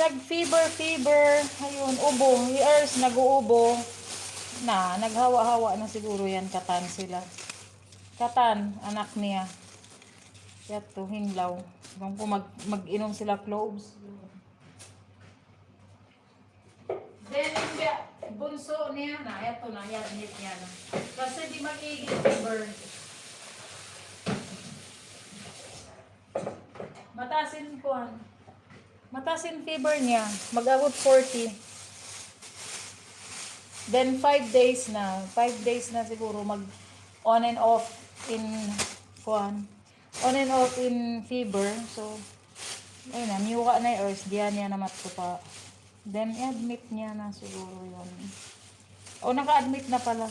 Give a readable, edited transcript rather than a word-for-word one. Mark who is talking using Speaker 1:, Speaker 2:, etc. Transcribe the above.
Speaker 1: nag-fever. Ayun, ubo. Years, nag-uubo. Naghawa-hawa na siguro yan. Katan sila. Katan, anak niya. Yato, hinlaw. Kung mag-inom sila cloves. Then, bunso niya na. Yato na, yanit niya na. Kasi di mag-igil fever. Matasin fever niya. Mag-abot 40. Then 5 days na. 5 days na siguro mag on and off in kuan. On and off in fever. So, ayun na. Miyuka na yung earth. Diyan niya na matupa. Then, i-admit niya na siguro yun. O, naka-admit na pala.